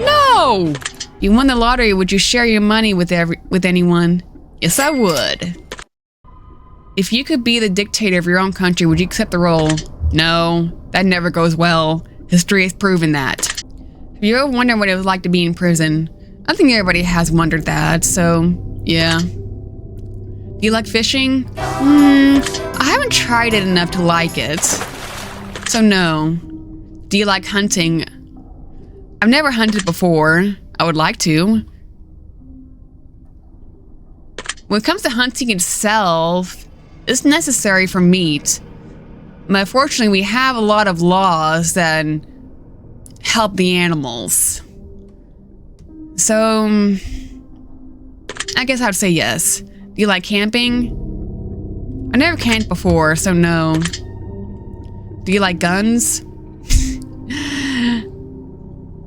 No! If you won the lottery, would you share your money with anyone? Yes, I would. If you could be the dictator of your own country, would you accept the role? No, that never goes well. History has proven that. Have you ever wondered what it was like to be in prison? I think everybody has wondered that, so yeah. Do you like fishing? I haven't tried it enough to like it. So no. Do you like hunting? I've never hunted before. I would like to. When it comes to hunting itself, it's necessary for meat. But unfortunately, we have a lot of laws that help the animals. So, I guess I would say yes. Do you like camping? I never camped before, so no. Do you like guns?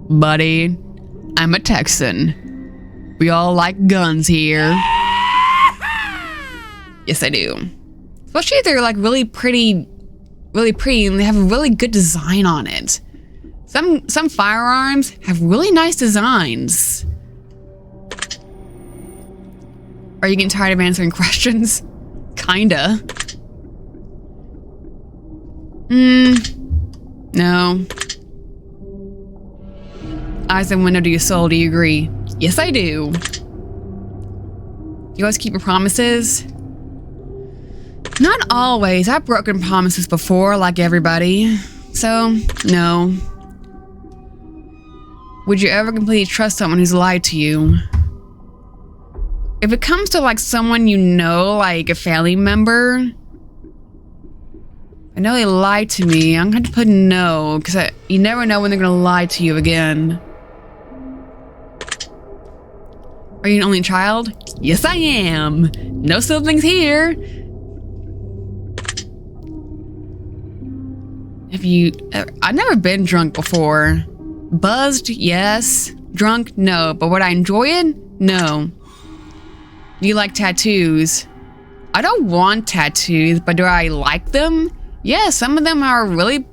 Buddy, I'm a Texan. We all like guns here. Yes, I do. Especially if they're like really pretty, and they have a really good design on it. Some firearms have really nice designs. Are you getting tired of answering questions? Kinda. No. Eyes and window to your soul, do you agree? Yes, I do. Do you always keep your promises? Not always. I've broken promises before, like everybody. So, no. Would you ever completely trust someone who's lied to you? If it comes to like someone you know, like a family member, I know they lied to me, I'm going to put no, because you never know when they're going to lie to you again. Are you an only child? Yes, I am. No siblings here. I've never been drunk before. Buzzed, yes. Drunk, no. But would I enjoy it? No. Do you like tattoos? I don't want tattoos, but do I like them? Yeah, some of them are really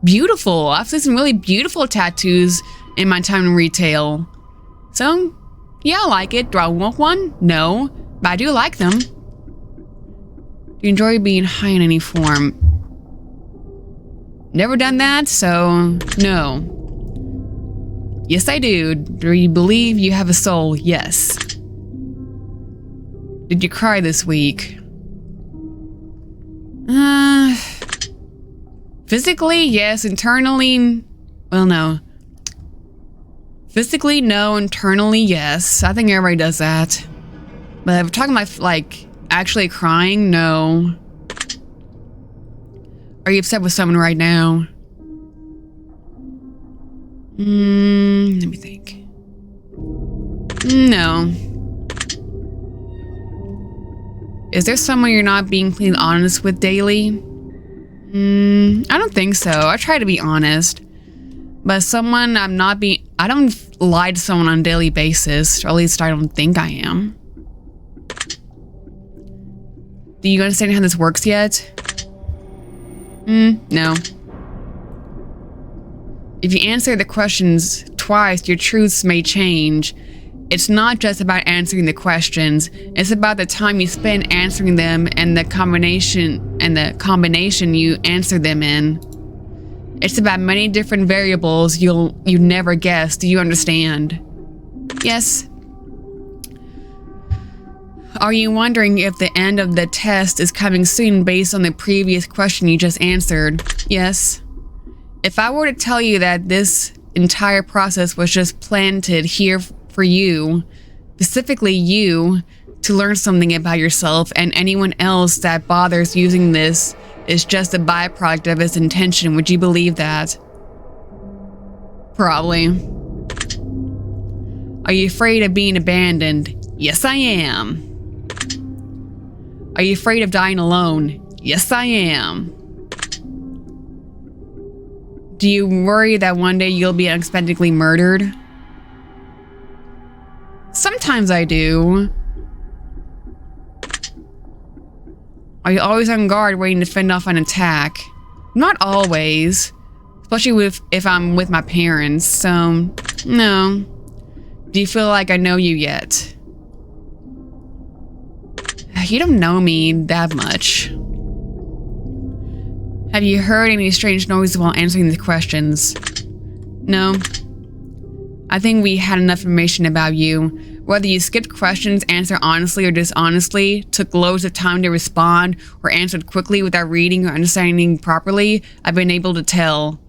beautiful. I've seen some really beautiful tattoos in my time in retail. So, yeah, I like it. Do I want one? No, but I do like them. Do you enjoy being high in any form? Never done that, so no. Yes, I do. Do you believe you have a soul? Yes. Did you cry this week? Physically, yes. Internally, well, no. Physically, no. Internally, yes. I think everybody does that. But if we're talking about, like, actually crying, no. Are you upset with someone right now? Let me think. No. Is there someone you're not being completely honest with daily? I don't think so. I try to be honest. But someone I'm not being... I don't lie to someone on a daily basis. Or at least I don't think I am. Do you understand how this works yet? No. If you answer the questions twice, your truths may change. It's not just about answering the questions. It's about the time you spend answering them and the combination you answer them in. It's about many different variables you never guess. Do you understand? Yes. Are you wondering if the end of the test is coming soon based on the previous question you just answered? Yes. If I were to tell you that this entire process was just planted here for you, specifically you, to learn something about yourself, and anyone else that bothers using this is just a byproduct of its intention, would you believe that? Probably. Are you afraid of being abandoned? Yes, I am. Are you afraid of dying alone? Yes, I am. Do you worry that one day you'll be unexpectedly murdered? Sometimes I do. Are you always on guard waiting to fend off an attack? Not always. Especially if I'm with my parents, so no. Do you feel like I know you yet? You don't know me that much. Have you heard any strange noises while answering the questions? No. I think we had enough information about you. Whether you skipped questions, answered honestly or dishonestly, took loads of time to respond, or answered quickly without reading or understanding properly, I've been able to tell.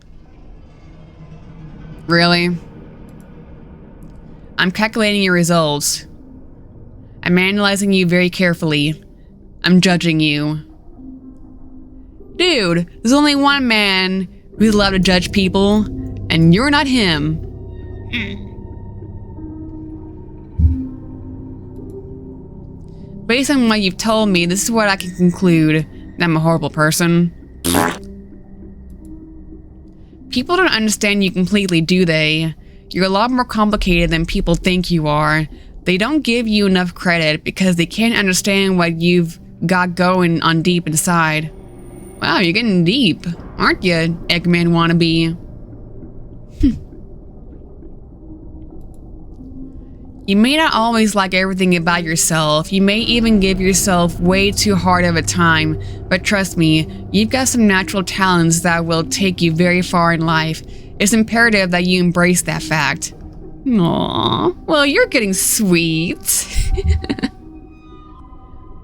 Really? I'm calculating your results. I'm analyzing you very carefully. I'm judging you. Dude, there's only one man who's allowed to judge people, and you're not him. Based on what you've told me, this is what I can conclude. That I'm a horrible person. People don't understand you completely, do they? You're a lot more complicated than people think you are. They don't give you enough credit because they can't understand what you've got going on deep inside. Wow, you're getting deep, aren't you, Eggman wannabe? You may not always like everything about yourself. You may even give yourself way too hard of a time. But trust me, you've got some natural talents that will take you very far in life. It's imperative that you embrace that fact. Aww, well, you're getting sweet.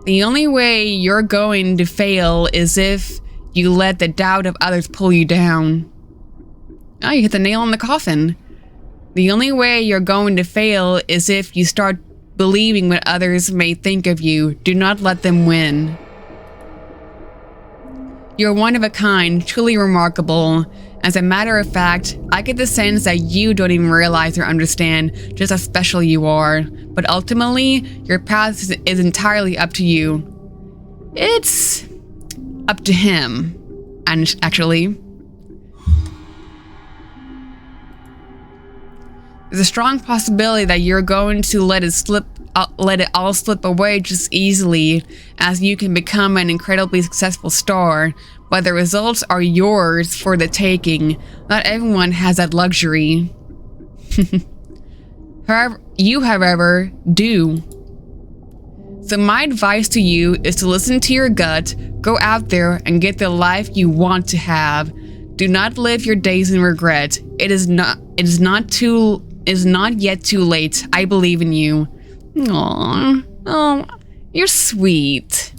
The only way you're going to fail is if you let the doubt of others pull you down. Oh, you hit the nail on the coffin. The only way you're going to fail is if you start believing what others may think of you. Do not let them win. You're one of a kind, truly remarkable. As a matter of fact, I get the sense that you don't even realize or understand just how special you are. But ultimately, your path is entirely up to you. It's up to him, and actually. There's a strong possibility that you're going to let it slip let it all slip away just easily, as you can become an incredibly successful star, but the results are yours for the taking. Not everyone has that luxury. However, do. So my advice to you is to listen to your gut, go out there and get the life you want to have. Do not live your days in regret. It is not yet too late. I believe in you. Aww. Oh, you're sweet.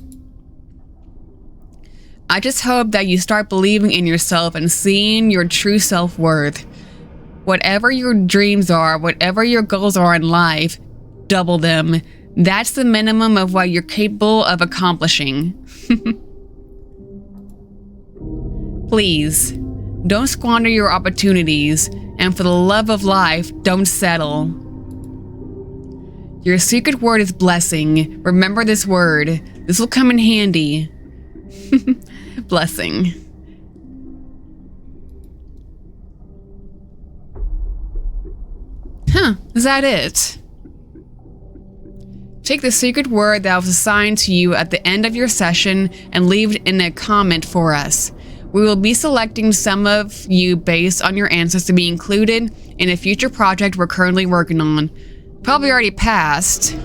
I just hope that you start believing in yourself and seeing your true self-worth. Whatever your dreams are, whatever your goals are in life, double them. That's the minimum of what you're capable of accomplishing. Please, don't squander your opportunities, and for the love of life, don't settle. Your secret word is blessing. Remember this word. This will come in handy. Blessing. Huh, is that it? Take the secret word that was assigned to you at the end of your session and leave it in a comment for us. We will be selecting some of you based on your answers to be included in a future project we're currently working on. Probably already passed.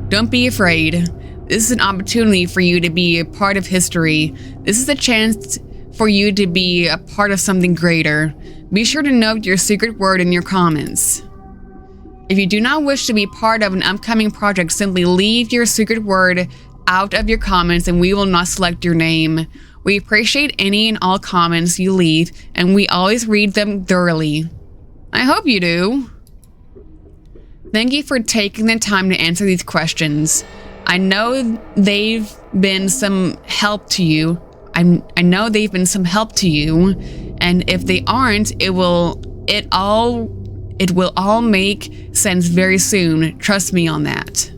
Don't be afraid. This is an opportunity for you to be a part of history. This is a chance for you to be a part of something greater. Be sure to note your secret word in your comments. If you do not wish to be part of an upcoming project, simply leave your secret word out of your comments and we will not select your name. We appreciate any and all comments you leave, and we always read them thoroughly. I hope you do. Thank you for taking the time to answer these questions. I know they've been some help to you. I know they've been some help to you, and if they aren't, it will all make sense very soon. Trust me on that.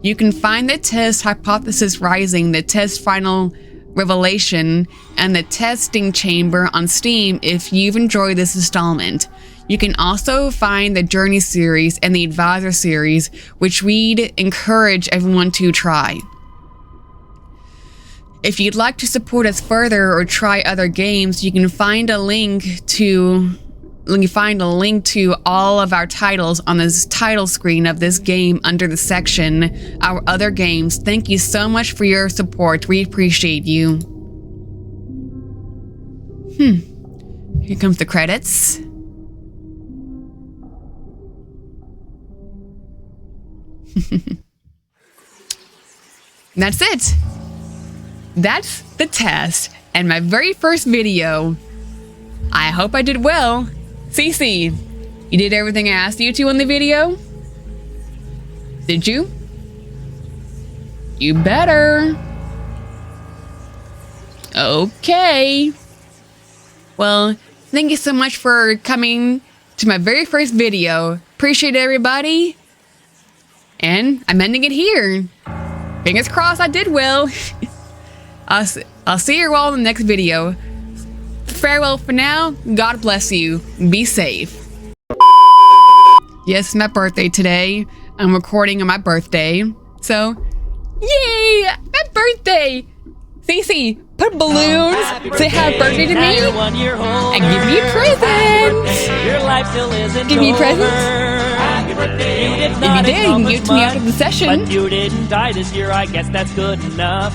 You can find the test Hypothesis Rising, the test Final Revelation, and the testing chamber on Steam if you've enjoyed this installment. You can also find the Journey series and the Advisor series, which we'd encourage everyone to try. If you'd like to support us further or try other games, you can find a link to all of our titles on this title screen of this game under the section Our Other Games. Thank you so much for your support. We appreciate you. Here comes the credits. That's it. That's the test and my very first video. I hope I did well. Ceci, you did everything I asked you to in the video? Did you? You better. Okay. Well, thank you so much for coming to my very first video. Appreciate it, everybody. And I'm ending it here. Fingers crossed I did well. I'll see you all in the next video. Farewell for now. God bless you. Be safe. Yes, it's my birthday today. I'm recording on my birthday. So, yay! My birthday! Ceci, put balloons, say happy birthday to me, and give me a present! Give me a present? If you did, you can give it to me after the session. But you didn't die this year, I guess that's good enough.